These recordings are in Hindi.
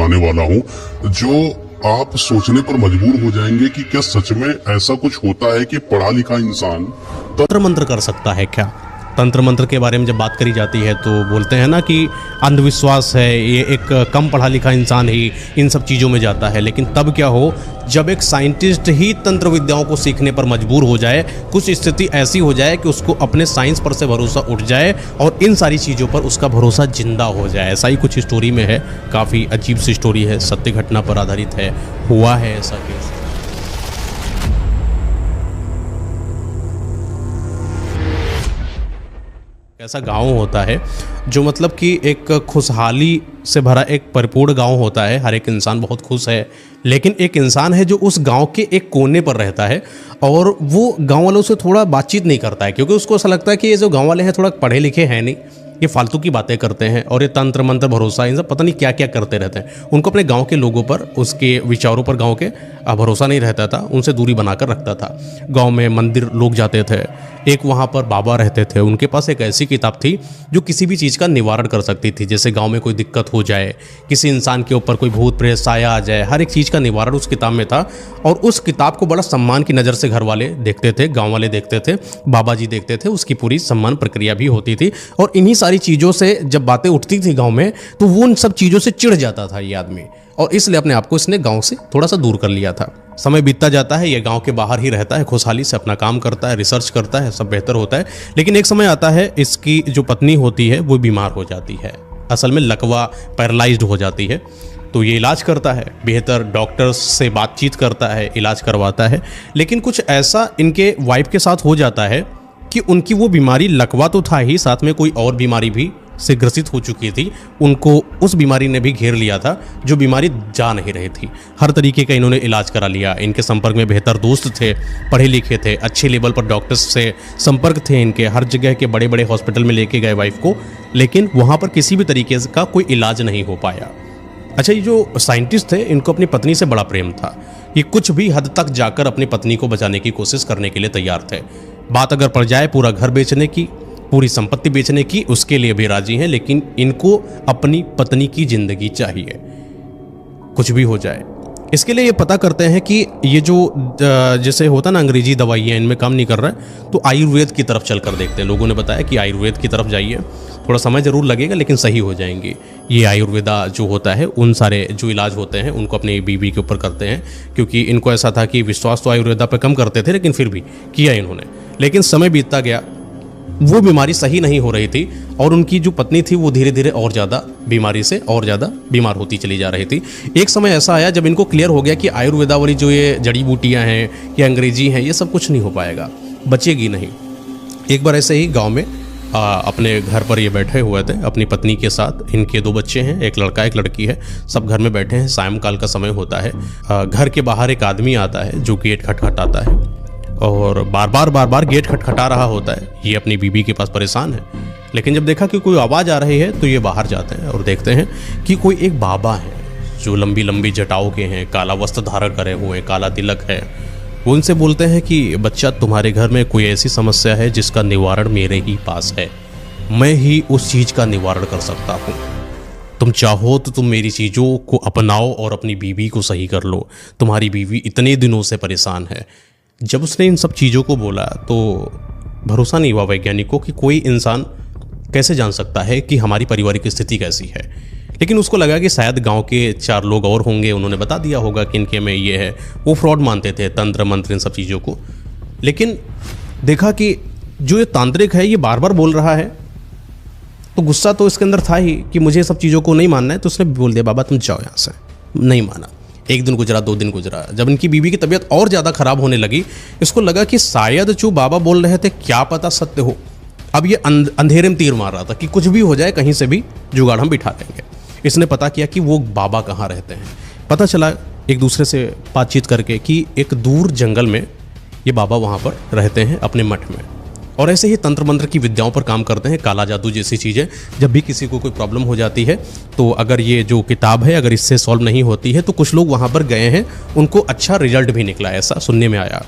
सुनाने वाला हूँ जो आप सोचने पर मजबूर हो जाएंगे कि क्या सच में ऐसा कुछ होता है कि पढ़ा लिखा इंसान तंत्र मंत्र कर सकता है क्या। तंत्र मंत्र के बारे में जब बात करी जाती है तो बोलते हैं ना कि अंधविश्वास है, ये एक कम पढ़ा लिखा इंसान ही इन सब चीज़ों में जाता है। लेकिन तब क्या हो जब एक साइंटिस्ट ही तंत्र विद्याओं को सीखने पर मजबूर हो जाए, कुछ स्थिति ऐसी हो जाए कि उसको अपने साइंस पर से भरोसा उठ जाए और इन सारी चीज़ों पर उसका भरोसा जिंदा हो जाए। ऐसा ही कुछ स्टोरी में है, काफ़ी अजीब सी स्टोरी है, सत्य घटना पर आधारित है, हुआ है ऐसा केस। ऐसा गांव होता है जो मतलब कि एक खुशहाली से भरा एक परिपूर्ण गांव होता है, हर एक इंसान बहुत खुश है। लेकिन एक इंसान है जो उस गांव के एक कोने पर रहता है और वो गांव वालों से थोड़ा बातचीत नहीं करता है, क्योंकि उसको ऐसा लगता है कि ये जो गांव वाले हैं थोड़ा पढ़े लिखे हैं नहीं, ये फालतू की बातें करते हैं और ये तंत्र मंत्र भरोसा इन सब पता नहीं क्या क्या करते रहते हैं। उनको अपने गांव के लोगों पर, उसके विचारों पर गांव के भरोसा नहीं रहता था, उनसे दूरी बनाकर रखता था। गांव में मंदिर लोग जाते थे, एक वहाँ पर बाबा रहते थे, उनके पास एक ऐसी किताब थी जो किसी भी चीज़ का निवारण कर सकती थी। जैसे गांव में कोई दिक्कत हो जाए, किसी इंसान के ऊपर कोई भूत प्रेत साया आ जाए, हर एक चीज़ का निवारण उस किताब में था। और उस किताब को बड़ा सम्मान की नज़र से घर वाले देखते थे, गाँव वाले देखते थे, बाबा जी देखते थे, उसकी पूरी सम्मान प्रक्रिया भी होती थी। और इन्हीं सारी चीज़ों से जब बातें उठती थी गाँव में तो वो उन सब चीज़ों से चिढ़ जाता था ये आदमी, और इसलिए अपने आप को इसने गांव से थोड़ा सा दूर कर लिया था। समय बीतता जाता है, ये गांव के बाहर ही रहता है, खुशहाली से अपना काम करता है, रिसर्च करता है, सब बेहतर होता है। लेकिन एक समय आता है, इसकी जो पत्नी होती है वो बीमार हो जाती है, असल में लकवा पैरालाइज्ड हो जाती है। तो ये इलाज करता है, बेहतर डॉक्टर्स से बातचीत करता है, इलाज करवाता है। लेकिन कुछ ऐसा इनके वाइफ के साथ हो जाता है कि उनकी वो बीमारी, लकवा तो था ही, साथ में कोई और बीमारी भी से ग्रसित हो चुकी थी, उनको उस बीमारी ने भी घेर लिया था, जो बीमारी जा नहीं रही थी। हर तरीके का इन्होंने इलाज करा लिया, इनके संपर्क में बेहतर दोस्त थे, पढ़े लिखे थे, अच्छे लेवल पर डॉक्टर्स से संपर्क थे इनके, हर जगह के बड़े बड़े हॉस्पिटल में लेके गए वाइफ को, लेकिन वहाँ पर किसी भी तरीके का कोई इलाज नहीं हो पाया। अच्छा, ये जो साइंटिस्ट थे इनको अपनी पत्नी से बड़ा प्रेम था, ये कुछ भी हद तक जाकर अपनी पत्नी को बचाने की कोशिश करने के लिए तैयार थे। बात अगर पड़ जाए पूरा घर बेचने की, पूरी संपत्ति बेचने की, उसके लिए भी राजी हैं। लेकिन इनको अपनी पत्नी की जिंदगी चाहिए, कुछ भी हो जाए। इसके लिए ये पता करते हैं कि ये जो जैसे होता ना अंग्रेजी दवाइयाँ, इनमें काम नहीं कर रहा है, तो आयुर्वेद की तरफ चलकर देखते हैं। लोगों ने बताया कि आयुर्वेद की तरफ जाइए, थोड़ा समय ज़रूर लगेगा लेकिन सही हो जाएंगी। ये आयुर्वेदा जो होता है, उन सारे जो इलाज होते हैं उनको अपनी बीवी के ऊपर करते हैं, क्योंकि इनको ऐसा था कि विश्वास तो आयुर्वेदा पर कम करते थे, लेकिन फिर भी किया इन्होंने। लेकिन समय बीतता गया, वो बीमारी सही नहीं हो रही थी और उनकी जो पत्नी थी वो धीरे धीरे और ज़्यादा बीमारी से और ज़्यादा बीमार होती चली जा रही थी। एक समय ऐसा आया जब इनको क्लियर हो गया कि आयुर्वेदा वाली जो ये जड़ी बूटियाँ हैं या अंग्रेजी हैं, ये सब कुछ नहीं हो पाएगा, बचेगी नहीं। एक बार ऐसे ही गांव में अपने घर पर ये बैठे हुए थे अपनी पत्नी के साथ, इनके 2 बच्चे हैं, एक लड़का एक लड़की है, सब घर में बैठे हैं, सायंकाल का समय होता है। घर के बाहर एक आदमी आता है जो गेट खटखटाता है और बार बार गेट खटखटा रहा होता है। ये अपनी बीबी के पास परेशान है, लेकिन जब देखा कि कोई आवाज़ आ रही है तो ये बाहर जाते हैं और देखते हैं कि कोई एक बाबा है जो लंबी लंबी जटाओं के हैं, काला वस्त्र धारण करे हुए, काला तिलक है। वो उनसे बोलते हैं कि बच्चा, तुम्हारे घर में कोई ऐसी समस्या है जिसका निवारण मेरे ही पास है, मैं ही उस चीज़ का निवारण कर सकता हूँ। तुम चाहो तो तुम मेरी चीज़ों को अपनाओ और अपनी बीवी को सही कर लो, तुम्हारी बीवी इतने दिनों से परेशान है। जब उसने इन सब चीज़ों को बोला तो भरोसा नहीं हुआ वैज्ञानिकों कि कोई इंसान कैसे जान सकता है कि हमारी पारिवारिक स्थिति कैसी है। लेकिन उसको लगा कि शायद गांव के 4 लोग और होंगे, उन्होंने बता दिया होगा कि इनके में ये है। वो फ्रॉड मानते थे तंत्र मंत्र इन सब चीज़ों को। लेकिन देखा कि जो ये तांत्रिक है ये बार बार बोल रहा है, तो गुस्सा तो इसके अंदर था ही कि मुझे सब चीज़ों को नहीं मानना है। तो उसने बोल दिया, बाबा तुम जाओ यहाँ से। नहीं माना। 1 दिन गुजरा, 2 दिन गुजरा, जब इनकी बीवी की तबीयत और ज़्यादा ख़राब होने लगी, इसको लगा कि शायद जो बाबा बोल रहे थे क्या पता सत्य हो। अब ये अंधेरे में तीर मार रहा था कि कुछ भी हो जाए, कहीं से भी जुगाड़ हम बिठा देंगे। इसने पता किया कि वो बाबा कहाँ रहते हैं। पता चला एक दूसरे से बातचीत करके कि एक दूर जंगल में ये बाबा वहाँ पर रहते हैं अपने मठ में, और ऐसे ही तंत्र मंत्र की विद्याओं पर काम करते हैं, काला जादू जैसी चीज़ें। जब भी किसी को कोई प्रॉब्लम हो जाती है तो अगर ये जो किताब है अगर इससे सॉल्व नहीं होती है तो कुछ लोग वहाँ पर गए हैं, उनको अच्छा रिजल्ट भी निकला, ऐसा सुनने में आया।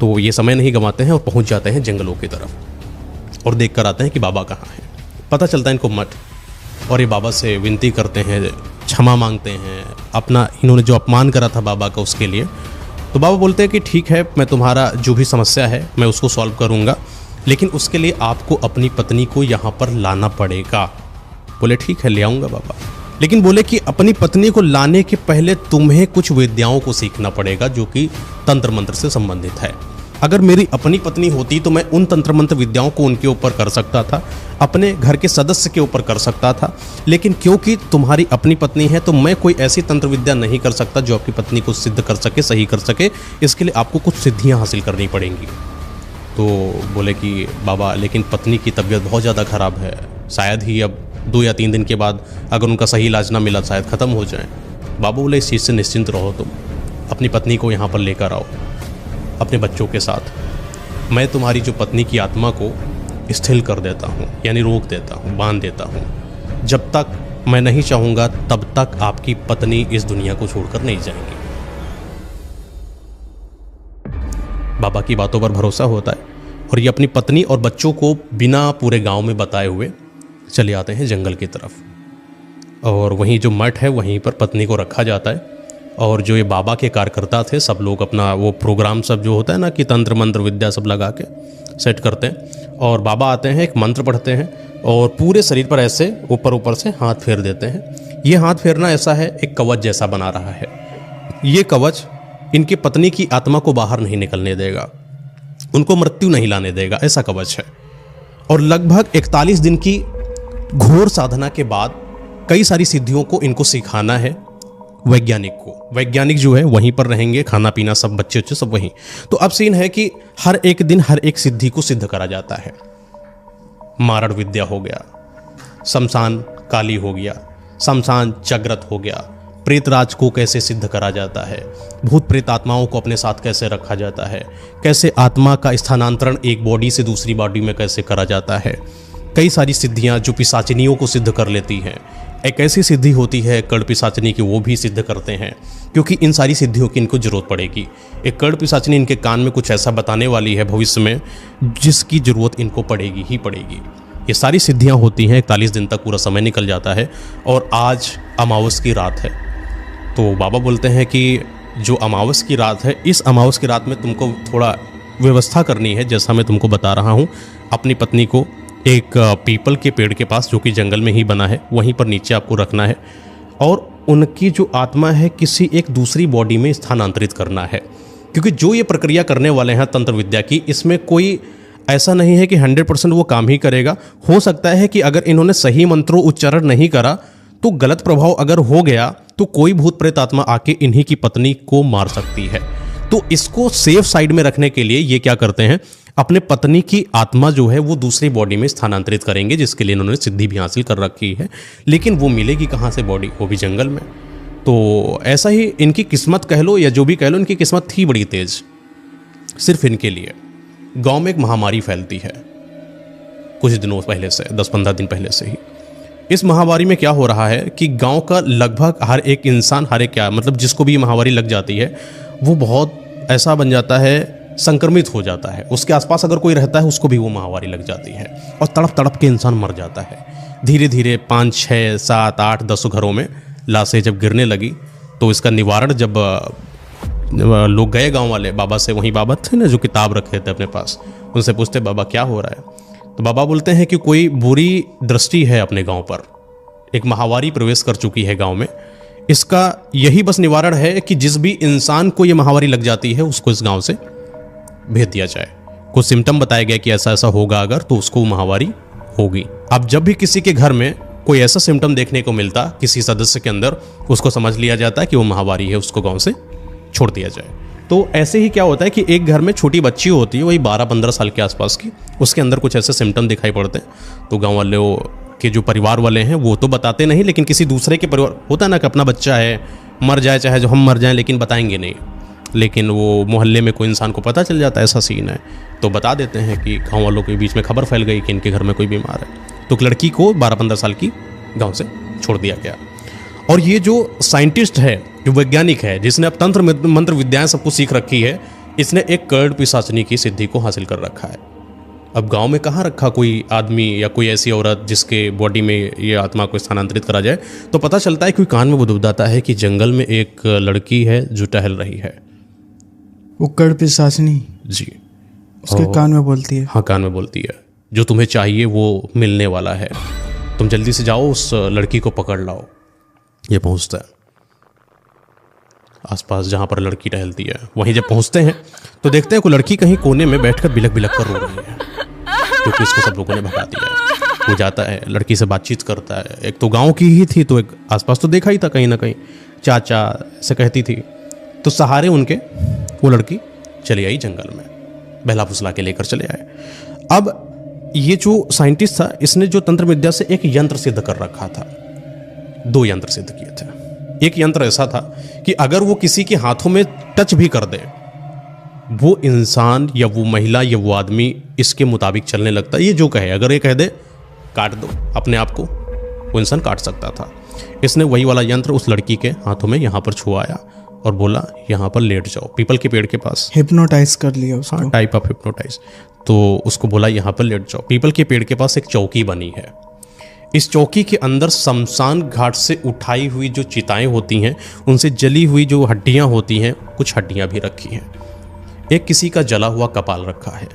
तो ये समय नहीं गंवाते हैं और पहुँच जाते हैं जंगलों की तरफ और देख कर आते हैं कि बाबा कहाँ हैं। पता चलता है इनको मठ, और ये बाबा से विनती करते हैं क्षमा मांगते हैं अपना, इन्होंने जो अपमान करा था बाबा का उसके लिए। तो बाबा बोलते हैं कि ठीक है, मैं तुम्हारा जो भी समस्या है मैं उसको सॉल्व करूँगा, लेकिन उसके लिए आपको अपनी पत्नी को यहाँ पर लाना पड़ेगा। बोले ठीक है, ले आऊँगा बाबा। लेकिन बोले कि अपनी पत्नी को लाने के पहले तुम्हें कुछ विद्याओं को सीखना पड़ेगा जो कि तंत्र मंत्र से संबंधित है। अगर मेरी अपनी पत्नी होती तो मैं उन तंत्र मंत्र विद्याओं को उनके ऊपर कर सकता था, अपने घर के सदस्य के ऊपर कर सकता था, लेकिन क्योंकि तुम्हारी अपनी पत्नी है तो मैं कोई ऐसी तंत्र विद्या नहीं कर सकता जो आपकी पत्नी को सिद्ध कर सके, सही कर सके। इसके लिए आपको कुछ सिद्धियां हासिल करनी पड़ेंगी। तो बोले कि बाबा लेकिन पत्नी की तबीयत बहुत ज़्यादा ख़राब है, शायद ही अब 2 या 3 दिन के बाद अगर उनका सही इलाज ना मिला शायद ख़त्म हो जाए। बाबा बोले इस चीज़ से निश्चिंत रहो, तुम अपनी पत्नी को यहाँ पर लेकर आओ अपने बच्चों के साथ। मैं तुम्हारी जो पत्नी की आत्मा को स्थिर कर देता हूँ, यानी रोक देता हूँ, बांध देता हूँ। जब तक मैं नहीं चाहूँगा तब तक आपकी पत्नी इस दुनिया को छोड़कर नहीं जाएंगी। बाबा की बातों पर भरोसा होता है और ये अपनी पत्नी और बच्चों को बिना पूरे गांव में बताए हुए चले आते हैं जंगल की तरफ। और वहीं जो मठ है वहीं पर पत्नी को रखा जाता है। और जो ये बाबा के कार्यकर्ता थे सब लोग अपना वो प्रोग्राम सब जो होता है ना कि तंत्र मंत्र विद्या सब लगा के सेट करते हैं। और बाबा आते हैं, एक मंत्र पढ़ते हैं और पूरे शरीर पर ऐसे ऊपर ऊपर से हाथ फेर देते हैं। ये हाथ फेरना ऐसा है एक कवच जैसा बना रहा है। ये कवच इनकी पत्नी की आत्मा को बाहर नहीं निकलने देगा, उनको मृत्यु नहीं लाने देगा, ऐसा कवच है। और लगभग 41 दिन की घोर साधना के बाद कई सारी सिद्धियों को इनको सिखाना है वैज्ञानिक को। वैज्ञानिक जो है वहीं पर रहेंगे, खाना पीना सब बच्चे उच्चे सब वहीं। तो अब सीन है कि हर एक दिन हर एक सिद्धि को सिद्ध करा जाता है। मारण विद्या हो गया, शमशान काली हो गया, शमशान जागृत हो गया, प्रेतराज को कैसे सिद्ध करा जाता है, भूत प्रेत आत्माओं को अपने साथ कैसे रखा जाता है, कैसे आत्मा का स्थानांतरण एक बॉडी से दूसरी बॉडी में कैसे करा जाता है। कई सारी सिद्धियां जो पिशाचिनियों को सिद्ध कर लेती हैं। एक ऐसी सिद्धि होती है कड़ पिशाचिनी की, वो भी सिद्ध करते हैं क्योंकि इन सारी सिद्धियों की इनको जरूरत पड़ेगी। एक कड़ पिशाचिनी इनके कान में कुछ ऐसा बताने वाली है भविष्य में जिसकी जरूरत इनको पड़ेगी ही पड़ेगी। ये सारी सिद्धियां होती हैं, 41 दिन तक पूरा समय निकल जाता है और आज अमावस की रात है। तो बाबा बोलते हैं कि जो अमावस की रात है, इस अमावस की रात में तुमको थोड़ा व्यवस्था करनी है, जैसा मैं तुमको बता रहा हूँ। अपनी पत्नी को एक पीपल के पेड़ के पास जो कि जंगल में ही बना है वहीं पर नीचे आपको रखना है और उनकी जो आत्मा है किसी एक दूसरी बॉडी में स्थानांतरित करना है। क्योंकि जो ये प्रक्रिया करने वाले हैं तंत्र विद्या की, इसमें कोई ऐसा नहीं है कि 100% वो काम ही करेगा। हो सकता है कि अगर इन्होंने सही मंत्रों उच्चारण नहीं करा तो गलत प्रभाव अगर हो गया तो कोई भूत प्रेत आत्मा आके इन्हीं की पत्नी को मार सकती है। तो इसको सेफ साइड में रखने के लिए ये क्या करते हैं, अपने पत्नी की आत्मा जो है वो दूसरी बॉडी में स्थानांतरित करेंगे, जिसके लिए इन्होंने सिद्धि भी हासिल कर रखी है। लेकिन वो मिलेगी कहाँ से बॉडी, वो भी जंगल में। तो ऐसा ही इनकी किस्मत कह लो या जो भी कह लो, इनकी किस्मत थी बड़ी तेज। सिर्फ इनके लिए गांव में एक महामारी फैलती है कुछ दिनों पहले से, 10-15 दिन पहले से ही। इस महामारी में क्या हो रहा है कि गांव का लगभग हर एक इंसान, हर एक क्या मतलब जिसको भी महामारी लग जाती है वो बहुत ऐसा बन जाता है, संक्रमित हो जाता है। उसके आसपास अगर कोई रहता है उसको भी वो महामारी लग जाती है और तड़प तड़प के इंसान मर जाता है। धीरे धीरे 5, 6, 7, 8, 10 घरों में लाशें जब गिरने लगी तो इसका निवारण जब लोग गए गांव वाले बाबा से, वहीं बाबा थे ना जो किताब रखे थे अपने पास, उनसे पूछते बाबा क्या हो रहा है। तो बाबा बोलते हैं कि कोई बुरी दृष्टि है अपने गांव पर, एक महामारी प्रवेश कर चुकी है गांव में। इसका यही बस निवारण है कि जिस भी इंसान को ये महामारी लग जाती है उसको इस गांव से भेज दिया जाए। कुछ सिम्टम बताया गया कि ऐसा ऐसा होगा अगर तो उसको महामारी होगी। अब जब भी किसी के घर में कोई ऐसा सिम्टम देखने को मिलता किसी सदस्य के अंदर, उसको समझ लिया जाता है कि वो महामारी है, उसको गांव से छोड़ दिया जाए। तो ऐसे ही क्या होता है कि एक घर में छोटी बच्ची होती है वही 12-15 साल के आसपास की, उसके अंदर कुछ ऐसे सिम्टम दिखाई पड़ते हैं तो गाँव वाले के जो परिवार वाले हैं वो तो बताते नहीं, लेकिन किसी दूसरे के परिवार होता है ना कि अपना बच्चा है मर जाए चाहे जो हम मर जाएं लेकिन बताएंगे नहीं, लेकिन वो मोहल्ले में कोई इंसान को पता चल जाता है ऐसा सीन है तो बता देते हैं कि गांव वालों के बीच में खबर फैल गई कि इनके घर में कोई बीमार है। तो एक लड़की को 12-15 साल की गांव से छोड़ दिया गया। और ये जो साइंटिस्ट है, जो वैज्ञानिक है, जिसने अब तंत्र मंत्र विद्याएं सब कुछ सीख रखी है, इसने एक कड़ पिशाचिनी की सिद्धि को हासिल कर रखा है। अब गांव में कहाँ रखा कोई आदमी या कोई ऐसी औरत जिसके बॉडी में ये आत्मा को स्थानांतरित करा जाए। तो पता चलता है कोई कान में बुदबुदाता है कि जंगल में एक लड़की है जो टहल रही है। उक्कड़ पिशाचनी जी, उसके कान में बोलती है। हाँ, कान में बोलती है जो तुम्हें चाहिए वो मिलने वाला है, तुम जल्दी से जाओ उस लड़की को पकड़ लाओ। ये पहुंचता है आसपास जहाँ पर लड़की टहलती है। वहीं जब पहुंचते हैं तो देखते हैं कोई लड़की कहीं कोने में बैठकर बिलक बिलक कर रो रही है, क्योंकि इसको सब लोगों ने भगा दिया है। वो जाता है, लड़की से बातचीत करता है। एक तो गांव की ही थी, तो एक आसपास तो देखा ही था कहीं ना कहीं, चाचा से कहती थी। तो सहारे उनके वो लड़की चली आई जंगल में, बहला फुसला के लेकर चले आए। अब ये जो साइंटिस्ट था, इसने जो तंत्र विद्या से एक यंत्र सिद्ध कर रखा था, 2 यंत्र सिद्ध किए थे। एक यंत्र ऐसा था कि अगर वो किसी के हाथों में टच भी कर दे, वो इंसान या वो महिला या वो आदमी इसके मुताबिक चलने लगता। ये जो कहे, अगर ये कह दे काट दो अपने आप को, वो इंसान काट सकता था। इसने वही वाला यंत्र उस लड़की के हाथों में यहाँ पर छुआया और बोला यहाँ पर लेट जाओ, पीपल के पेड़ के पास। हिप्नोटाइज कर लिया उसको। हाँ, टाइप ऑफ हिप्नोटाइज। तो उसको बोला यहाँ पर लेट जाओ। पीपल के पेड़ के पास एक चौकी बनी है। इस चौकी के अंदर शमशान घाट से उठाई हुई जो चिताएं होती हैं, उनसे जली हुई जो हड्डियां होती हैं, कुछ हड्डियां भी रखी हैं। एक किसी का जला हुआ कपाल रखा है।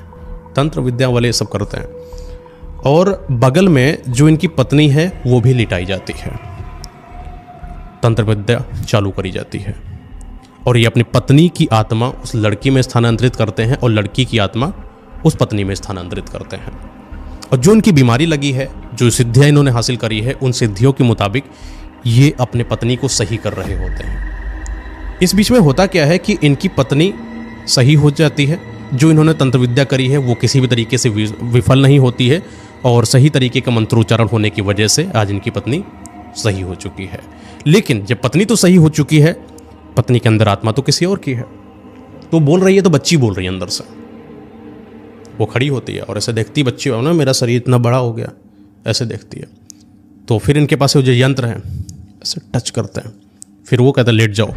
तंत्र विद्या वाले सब करते हैं। और बगल में जो इनकी पत्नी है वो भी लिटाई जाती है। तंत्र विद्या चालू करी जाती है और ये अपनी पत्नी की आत्मा उस लड़की में स्थानांतरित करते हैं और लड़की की आत्मा उस पत्नी में स्थानांतरित करते हैं। और जो उनकी बीमारी लगी है, जो सिद्धियां इन्होंने हासिल करी है, उन सिद्धियों के मुताबिक ये अपने पत्नी को सही कर रहे होते हैं। इस बीच में होता क्या है कि इनकी पत्नी सही हो जाती है। जो इन्होंने तंत्र विद्या करी है वो किसी भी तरीके से विफल नहीं होती है और सही तरीके का मंत्रोच्चारण होने की वजह से आज इनकी पत्नी सही हो चुकी है। लेकिन जब पत्नी तो सही हो चुकी है, पत्नी के अंदर आत्मा तो किसी और की है। तो बोल रही है, तो बच्ची बोल रही है अंदर से। वो खड़ी होती है और ऐसे देखती, बच्ची हो ना, मेरा शरीर इतना बड़ा हो गया, ऐसे देखती है। तो फिर इनके पास जो यंत्र है, ऐसे टच करते हैं। फिर वो कहता है लेट जाओ।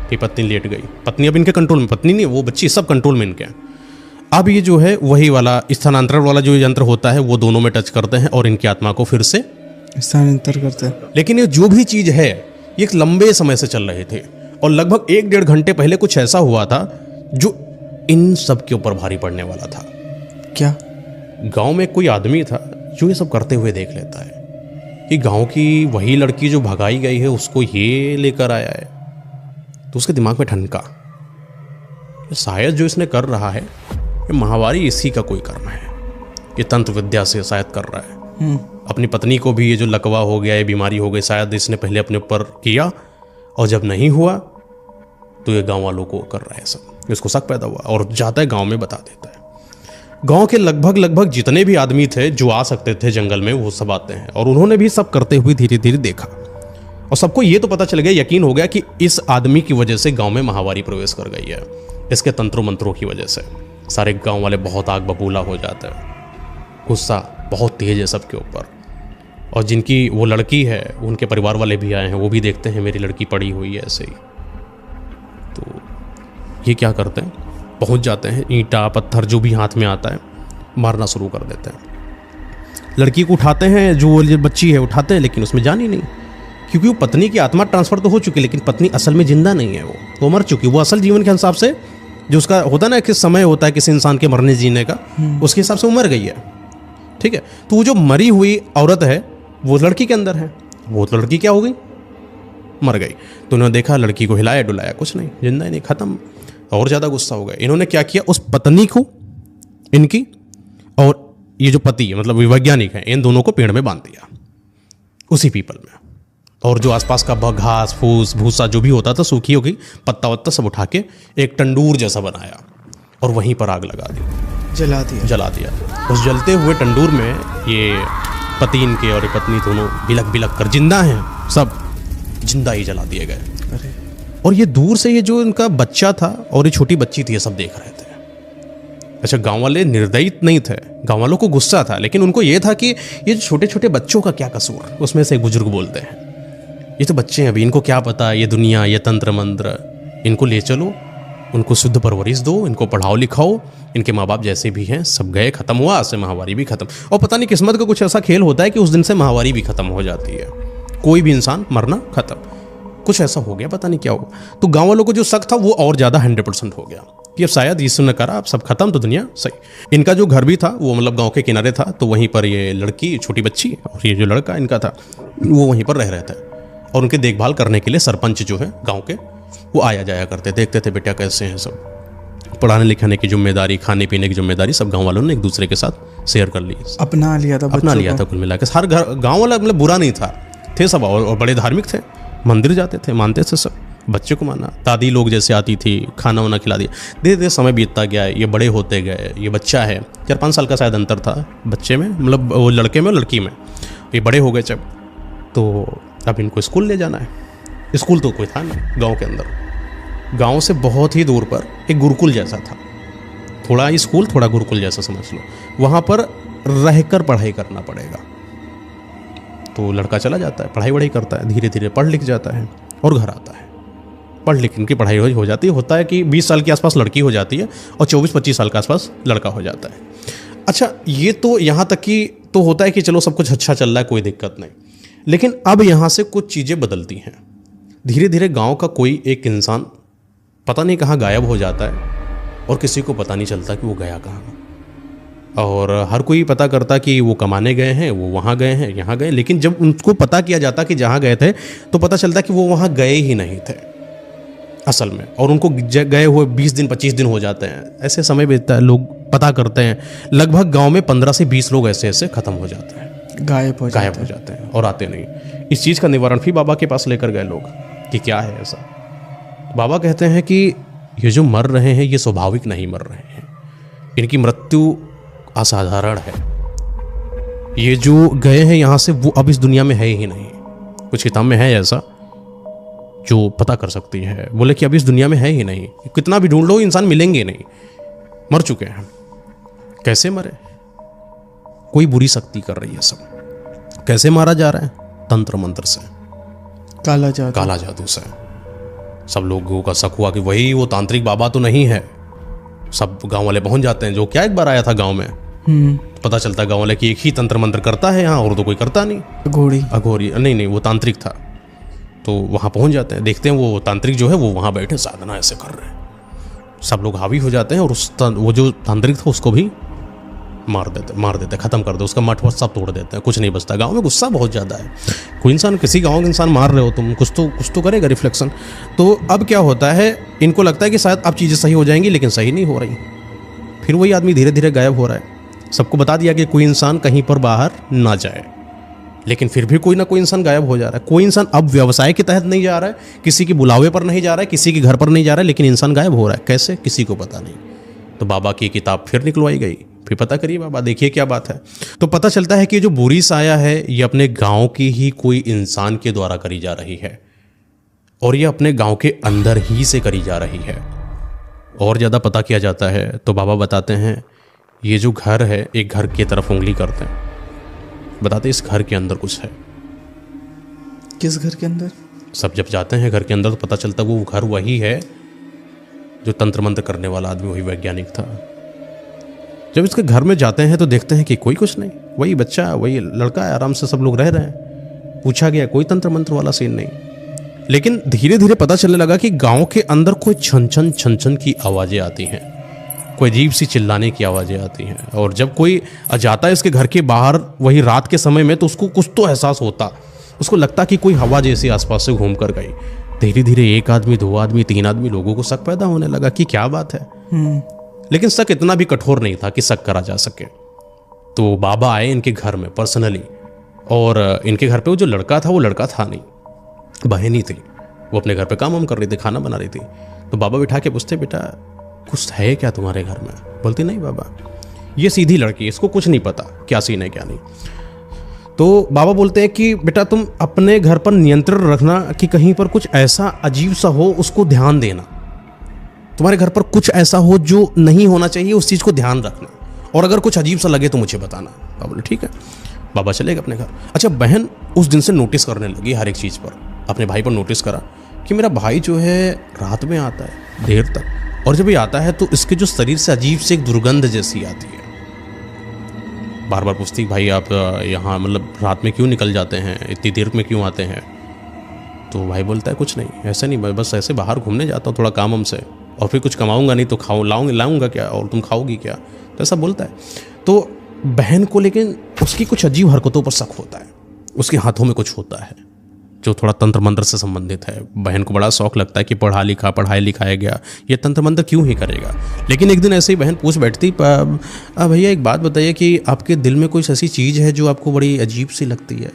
फिर पत्नी लेट गई। पत्नी अब इनके कंट्रोल में, पत्नी नहीं, वो बच्ची, सब कंट्रोल में इनके। अब ये जो है वही वाला स्थानांतरण वाला जो यंत्र होता है, वो दोनों में टच करते हैं और इनकी आत्मा को फिर से स्थानांतर करते हैं। लेकिन ये जो भी चीज़ है, ये एक लंबे समय से चल रहे थे और लगभग 1-1.5 घंटे पहले कुछ ऐसा हुआ था जो इन सब के ऊपर भारी पड़ने वाला था। क्या? गांव में कोई आदमी था जो ये सब करते हुए देख लेता है कि गांव की वही लड़की जो भगाई गई है उसको ये लेकर आया है। तो उसके दिमाग में ठनका, शायद जो इसने कर रहा है ये माहवारी इसी का कोई कर्म है, ये तंत्र विद्या से शायद कर रहा है। अपनी पत्नी को भी ये जो लकवा हो गया, ये बीमारी हो गई, शायद इसने पहले अपने ऊपर किया और जब नहीं हुआ तो ये गांव वालों को कर रहा है सब। इसको शक पैदा हुआ और जाता है गांव में बता देता है। गांव के लगभग जितने भी आदमी थे जो आ सकते थे जंगल में, वो सब आते हैं और उन्होंने भी सब करते हुए धीरे धीरे देखा और सबको ये तो पता चल गया, यकीन हो गया कि इस आदमी की वजह से गांव में महामारी प्रवेश कर गई है। इसके तंत्रों मंत्रों की वजह से सारे गांव वाले बहुत आग बबूला हो जाते हैं। गुस्सा बहुत तेज है सबके ऊपर। और जिनकी वो लड़की है उनके परिवार वाले भी आए हैं, वो भी देखते हैं मेरी लड़की पड़ी हुई है ऐसे ही। तो ये क्या करते हैं, पहुंच जाते हैं, ईंटा पत्थर जो भी हाथ में आता है मारना शुरू कर देते हैं। लड़की को उठाते हैं, जो बच्ची है उठाते हैं, लेकिन उसमें जान ही नहीं, क्योंकि वो पत्नी की आत्मा ट्रांसफर तो हो चुकी, लेकिन पत्नी असल में जिंदा नहीं है, वो मर चुकी। वो असल जीवन के हिसाब से जो उसका होता है ना, कि समय होता है किसी इंसान के मरने जीने का, उसके हिसाब से वो मर गई है। ठीक है, तो वो जो मरी हुई औरत है वो लड़की के अंदर है। वो तो लड़की क्या हो गई, मर गई। तो उन्होंने देखा, लड़की को हिलाया डुलाया, कुछ नहीं, जिंदा ही नहीं, खत्म। और ज़्यादा गुस्सा हो गए। इन्होंने क्या किया, उस पत्नी को इनकी और ये जो पति है मतलब वैज्ञानिक है, इन दोनों को पेड़ में बांध दिया उसी पीपल में। और जो आसपास का घास फूस भूसा जो भी होता था, सूखी होगी पत्ता वत्ता सब उठा के एक तंदूर जैसा बनाया और वहीं पर आग लगा दी, जला दिया। उस जलते हुए तंदूर में ये पति इनके और ये पत्नी दोनों बिलक बिलक कर, जिंदा हैं सब, जिंदा ही जला दिए गए। और ये दूर से ये जो इनका बच्चा था और ये छोटी बच्ची थी, ये सब देख रहे थे। अच्छा, गांव वाले निर्दयी नहीं थे, गांव वालों को गुस्सा था, लेकिन उनको ये था कि ये छोटे छोटे बच्चों का क्या कसूर। उसमें से एक बुजुर्ग बोलते हैं, ये तो बच्चे हैं अभी, इनको क्या पता, ये दुनिया, ये तंत्र मंत्र, इनको ले चलो उनको शुद्ध परवरिश दो, इनको पढ़ाओ लिखाओ, इनके माँ बाप जैसे भी हैं सब गए, ख़त्म हुआ, आज से महामारी भी ख़त्म। और पता नहीं किस्मत का कुछ ऐसा खेल होता है कि उस दिन से महामारी भी ख़त्म हो जाती है, कोई भी इंसान मरना ख़त्म, कुछ ऐसा हो गया, पता नहीं क्या हुआ। तो गाँव वालों को जो शक था वो और ज़्यादा 100% हो गया कि अब शायद यीशु ने करा, अब सब खत्म तो दुनिया सही। इनका जो घर भी था वो मतलब गांव के किनारे था, तो वहीं पर ये लड़की, छोटी बच्ची और ये जो लड़का इनका था वो वहीं पर रह रहे थे, और उनकी देखभाल करने के लिए सरपंच जो है गांव के वो आया जाया करते, देखते थे बेटा कैसे हैं सब। पढ़ाने लिखाने की जिम्मेदारी, खाने पीने की जिम्मेदारी सब गाँव वालों ने एक दूसरे के साथ शेयर कर ली, अपना लिया था, अपना लिया था कुल मिला के। हर घर गाँव वाला मतलब बुरा नहीं था, थे सब और बड़े धार्मिक थे, मंदिर जाते थे, मानते थे सब, बच्चे को माना। दादी लोग जैसे आती थी, खाना वाना खिला दिया। धीरे धीरे समय बीतता गया, ये बड़े होते गए, ये बच्चा है, 4-5 साल का शायद अंतर था बच्चे में, मतलब वो लड़के में और लड़की में। ये बड़े हो गए जब, तो अब इनको स्कूल ले जाना है। स्कूल तो कोई था नहीं गाँव के अंदर, गाँव से बहुत ही दूर पर एक गुरुकुल जैसा था, थोड़ा स्कूल थोड़ा गुरुकुल जैसा समझ लो, वहाँ पर रहकर पढ़ाई करना पड़ेगा। तो लड़का चला जाता है, पढ़ाई वढ़ाई करता है, धीरे धीरे पढ़ लिख जाता है और घर आता है। पढ़ लिख इनकी पढ़ाई हो जाती है, होता है कि 20 साल के आसपास लड़की हो जाती है और 24-25 साल के आसपास लड़का हो जाता है। अच्छा, ये तो यहाँ तक कि तो होता है कि चलो सब कुछ अच्छा चल रहा है, कोई दिक्कत नहीं। लेकिन अब यहाँ से कुछ चीज़ें बदलती हैं। धीरे धीरे गाँव का कोई एक इंसान पता नहीं कहाँ गायब हो जाता है और किसी को पता नहीं चलता कि वो गया कहाँ। और हर कोई पता करता कि वो कमाने गए हैं, वो वहाँ गए हैं, यहाँ गए। लेकिन जब उनको पता किया जाता कि जहाँ गए थे, तो पता चलता कि वो वहाँ गए ही नहीं थे असल में, और उनको गए हुए 20 दिन 25 दिन हो जाते हैं। ऐसे समय बीतता है, लोग पता करते हैं, लगभग गांव में 15 से 20 लोग ऐसे ऐसे ख़त्म हो जाते हैं, गायब हो जाते हैं और आते नहीं। इस चीज़ का निवारण फिर बाबा के पास लेकर गए लोग कि क्या है ऐसा। बाबा कहते हैं कि ये जो मर रहे हैं ये स्वाभाविक नहीं मर रहे हैं, इनकी मृत्यु असाधारण है। ये जो गए हैं यहाँ से वो अब इस दुनिया में है ही नहीं। कुछ किताब में है ऐसा जो पता कर सकती है, बोले कि अब इस दुनिया में है ही नहीं, कितना भी ढूंढ लो इंसान मिलेंगे नहीं, मर चुके हैं। कैसे मरे? कोई बुरी शक्ति कर रही है सब। कैसे मारा जा रहा है? तंत्र मंत्र से, काला जादू से। सब लोगों का शक हुआ कि वही वो तांत्रिक बाबा तो नहीं है। सब गांव वाले पहुंच जाते हैं, जो क्या एक बार आया था गांव में, पता चलता गांव वाले कि एक ही तंत्र मंत्र करता है यहाँ, और तो कोई करता नहीं। अघोरी नहीं, वो तांत्रिक था। तो वहाँ पहुँच जाते हैं, देखते हैं वो तांत्रिक जो है वो वहाँ बैठे साधना ऐसे कर रहे हैं। सब लोग हावी हो जाते हैं और वो जो तांत्रिक था उसको भी मार देते, ख़त्म कर दो, उसका मठ वठ सब तोड़ देते हैं, कुछ नहीं बचता। गांव में गुस्सा बहुत ज़्यादा है। कोई इंसान, किसी गांव के इंसान मार रहे हो तुम, कुछ तो करेगा रिफ्लेक्शन। तो अब क्या होता है, इनको लगता है कि शायद अब चीज़ें सही हो जाएंगी, लेकिन सही नहीं हो रही। फिर वही आदमी धीरे धीरे गायब हो रहा है। सबको बता दिया कि कोई इंसान कहीं पर बाहर ना जाए, लेकिन फिर भी कोई ना कोई इंसान गायब हो जा रहा है। कोई इंसान अब व्यवसाय के तहत नहीं जा रहा है, किसी के बुलावे पर नहीं जा रहा है, किसी के घर पर नहीं जा रहा है, लेकिन इंसान गायब हो रहा है। कैसे? किसी को पता नहीं। तो बाबा की किताब फिर निकलवाई गई, फिर पता करिए बाबा, देखिए क्या बात है। तो पता चलता है कि जो बुरी साया है ये अपने गांव की ही कोई इंसान के द्वारा करी जा रही है, और ये अपने गांव के अंदर ही से करी जा रही है। और ज़्यादा पता किया जाता है तो बाबा बताते हैं ये जो घर है, एक घर की तरफ उंगली करते हैं, बताते इस घर के अंदर कुछ है। किस घर के अंदर? सब जब जाते हैं घर के अंदर तो पता चलता वो घर वही है जो तंत्र मंत्र करने वाला आदमी, वही वैज्ञानिक था। जब इसके घर में जाते हैं तो देखते हैं कि कोई कुछ नहीं, वही बच्चा, वही लड़का है, आराम से सब लोग रह रहे हैं। पूछा गया, कोई तंत्र मंत्र वाला सीन नहीं। लेकिन धीरे धीरे पता चलने लगा कि गांव के अंदर कोई छन छन की आवाज़ें आती हैं, कोई अजीब सी चिल्लाने की आवाज़ें आती हैं। और जब कोई जाता है इसके घर के बाहर वही रात के समय में, तो उसको कुछ तो एहसास होता, उसको लगता कि कोई हवा जैसी आसपास से घूम कर गई। धीरे धीरे 1 आदमी, 2 आदमी, 3 आदमी, लोगों को शक पैदा होने लगा कि क्या बात है। लेकिन शक इतना भी कठोर नहीं था कि शक करा जा सके। तो बाबा आए इनके घर में पर्सनली, और इनके घर पे वो जो लड़का था वो लड़का था नहीं, बहन ही थी। वो अपने घर पे काम वाम कर रही थी, खाना बना रही थी। तो बाबा बिठा के पूछते, बेटा कुछ है क्या तुम्हारे घर में? बोलती नहीं बाबा, ये सीधी लड़की, इसको कुछ नहीं पता क्या सीन है क्या नहीं। तो बाबा बोलते हैं कि बेटा तुम अपने घर पर नियंत्रण रखना कि कहीं पर कुछ ऐसा अजीब सा हो, उसको ध्यान देना। तुम्हारे घर पर कुछ ऐसा हो जो नहीं होना चाहिए, उस चीज़ को ध्यान रखना, और अगर कुछ अजीब सा लगे तो मुझे बताना। बाबा बोले ठीक है। बाबा चले गए अपने घर। अच्छा, बहन उस दिन से नोटिस करने लगी हर एक चीज़ पर, अपने भाई पर नोटिस करा कि मेरा भाई जो है रात में आता है देर तक, और जब ये आता है तो इसके जो शरीर से अजीब से एक दुर्गंध जैसी आती है। बार बार पूछती भाई आप यहाँ मतलब रात में क्यों निकल जाते हैं, इतनी देर में क्यों आते हैं? तो भाई बोलता है कुछ नहीं, ऐसा नहीं, मैं बस ऐसे बाहर घूमने जाता हूँ थोड़ा काम हम से, और फिर कुछ कमाऊंगा नहीं तो लाऊंगा क्या, और तुम खाओगी क्या, तो ऐसा बोलता है। तो बहन को लेकिन उसकी कुछ अजीब हरकतों पर शक होता है, उसके हाथों में कुछ होता है जो थोड़ा तंत्र मंत्र से संबंधित है। बहन को बड़ा शौक लगता है कि पढ़ाई लिखाया गया, ये तंत्र मंत्र क्यों ही करेगा। लेकिन एक दिन ऐसे ही बहन पूछ बैठती, भैया एक बात बताइए कि आपके दिल में कोई ऐसी चीज़ है जो आपको बड़ी अजीब सी लगती है?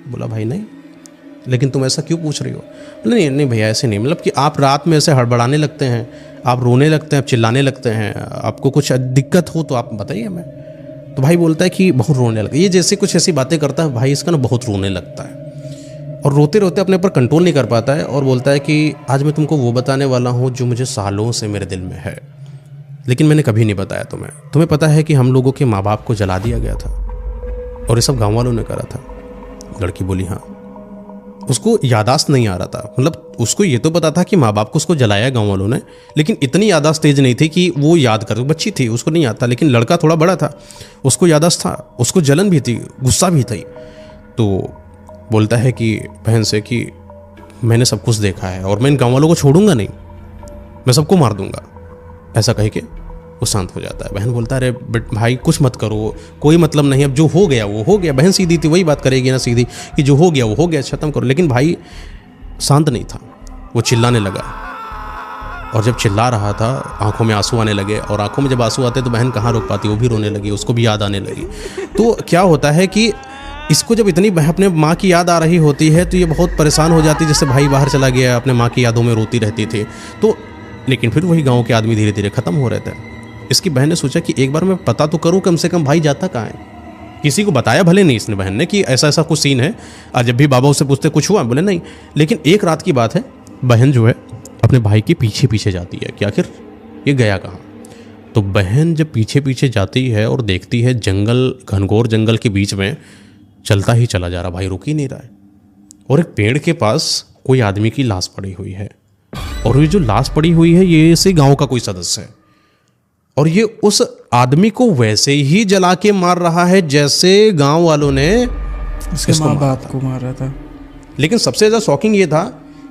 बोला भाई नहीं, लेकिन तुम ऐसा क्यों पूछ रही हो? बोला नहीं नहीं भैया ऐसे नहीं, मतलब कि आप रात में ऐसे हड़बड़ाने लगते हैं, आप रोने लगते हैं, आप चिल्लाने लगते हैं, आपको कुछ दिक्कत हो तो आप बताइए हमें। तो भाई बोलता है कि बहुत रोने लगता है, ये जैसे कुछ ऐसी बातें करता है भाई, इसका ना बहुत रोने लगता है और रोते रोते अपने ऊपर कंट्रोल नहीं कर पाता है और बोलता है कि आज मैं तुमको वो बताने वाला हूँ जो मुझे सालों से मेरे दिल में है, लेकिन मैंने कभी नहीं बताया तुम्हें पता है कि हम लोगों के माँ बाप को जला दिया गया था और ये सब गाँव वालों ने करा था। लड़की बोली हाँ। उसको यादाश्त नहीं आ रहा था, मतलब उसको ये तो पता था कि माँ बाप को उसको जलाया गाँव वालों ने, लेकिन इतनी यादाश्त तेज नहीं थी कि वो याद कर, बच्ची थी उसको नहीं आता, लेकिन लड़का थोड़ा बड़ा था, उसको यादाश्त था, उसको जलन भी थी, गुस्सा भी थी। तो बोलता है कि बहन से कि मैंने सब कुछ देखा है और मैं इन गाँव वालों को छोड़ूंगा नहीं, मैं सबको मार दूंगा, ऐसा कह के वो शांत हो जाता है। बहन बोलता है अरे भाई कुछ मत करो, कोई मतलब नहीं, अब जो हो गया वो हो गया। बहन सीधी थी, वही बात करेगी ना सीधी कि जो हो गया वो हो गया, खत्म करो। लेकिन भाई शांत नहीं था, वो चिल्लाने लगा और जब चिल्ला रहा था आंखों में आंसू आने लगे और आंखों में जब आंसू आते तो बहन कहाँ रोक पाती, वो भी रोने लगी, उसको भी याद आने लगी। तो क्या होता है कि इसको जब इतनी अपने माँ की याद आ रही होती है तो ये बहुत परेशान हो जाती है, जैसे भाई बाहर चला गया, अपने माँ की यादों में रोती रहती थी। तो लेकिन फिर वही गाँव के आदमी धीरे धीरे ख़त्म हो रहे थे। इसकी बहन ने सोचा कि एक बार मैं पता तो करूं कम से कम भाई जाता कहाँ है। किसी को बताया भले नहीं इसने बहन ने कि ऐसा ऐसा कुछ सीन है, और जब भी बाबा उससे पूछते कुछ हुआ, बोले नहीं। लेकिन एक रात की बात है, बहन जो है अपने भाई के पीछे पीछे जाती है कि आखिर ये गया कहाँ। तो बहन जब पीछे पीछे जाती है और देखती है जंगल, घनघोर जंगल के बीच में चलता ही चला जा रहा, भाई रुक ही नहीं रहा है, और एक पेड़ के पास कोई आदमी की लाश पड़ी हुई है, और ये जो लाश पड़ी हुई है ये इसी गाँव का कोई सदस्य है, और ये उस आदमी को वैसे ही जला के मार रहा है जैसे गांव वालों ने उसके माँ बाप को मारा था। लेकिन सबसे ज़्यादा शॉकिंग ये था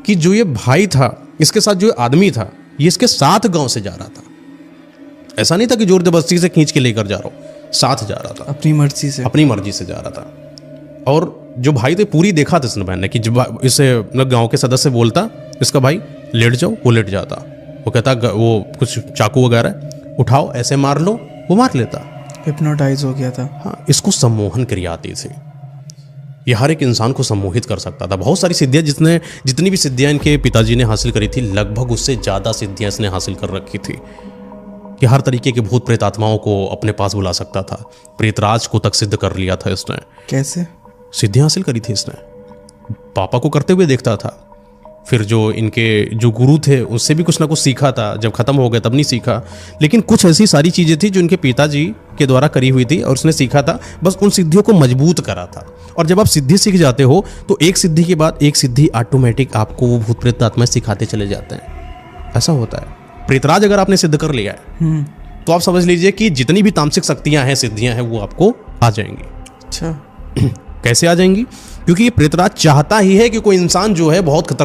कि जो ये भाई था, इसके साथ जो आदमी था, ये इसके साथ गांव से जा रहा था। ऐसा नहीं था कि जोर जबरदस्ती से खींच के लेकर जा रहा हूँ, साथ जा रहा था, अपनी मर्जी से जा रहा था। और जो भाई थे पूरी देखा था इसने बहन ने कि जब इसे गाँव के सदस्य बोलता इसका भाई लेट जाओ, वो लेट जाता, वो कहता वो कुछ चाकू वगैरह उठाओ ऐसे मार लो, वो मार लेता। हिप्नोटाइज हो गया था। हाँ, इसको सम्मोहन क्रिया आती थी, ये हर एक इंसान को सम्मोहित कर सकता था। बहुत सारी सिद्धियाँ, जितनी भी सिद्धियाँ इनके पिताजी ने हासिल करी थी, लगभग उससे ज़्यादा सिद्धियाँ इसने हासिल कर रखी थी कि हर तरीके के भूत प्रेत आत्माओं को अपने पास बुला सकता था। प्रेतराज को तक सिद्ध कर लिया था इसने। कैसे सिद्धियाँ हासिल करी थी इसने? पापा को करते हुए देखता था, फिर जो इनके जो गुरु थे उससे भी कुछ ना कुछ सीखा था, जब ख़त्म हो गया तब नहीं सीखा, लेकिन कुछ ऐसी सारी चीज़ें थी जो इनके पिताजी के द्वारा करी हुई थी और उसने सीखा था, बस उन सिद्धियों को मजबूत करा था। और जब आप सिद्धि सीख जाते हो तो एक सिद्धि के बाद एक सिद्धि ऑटोमेटिक आपको वो भूत प्रेत आत्मा सिखाते चले जाते हैं। ऐसा होता है। प्रेतराज अगर आपने सिद्ध कर लिया है तो आप समझ लीजिए कि जितनी भी तामसिक शक्तियाँ हैं, सिद्धियाँ हैं, वो आपको आ जाएंगी। अच्छा, कैसे आ जाएंगी? क्योंकि ये प्रेतराज चाहता ही है कि कोई इंसान जो है बहुत खतरनाक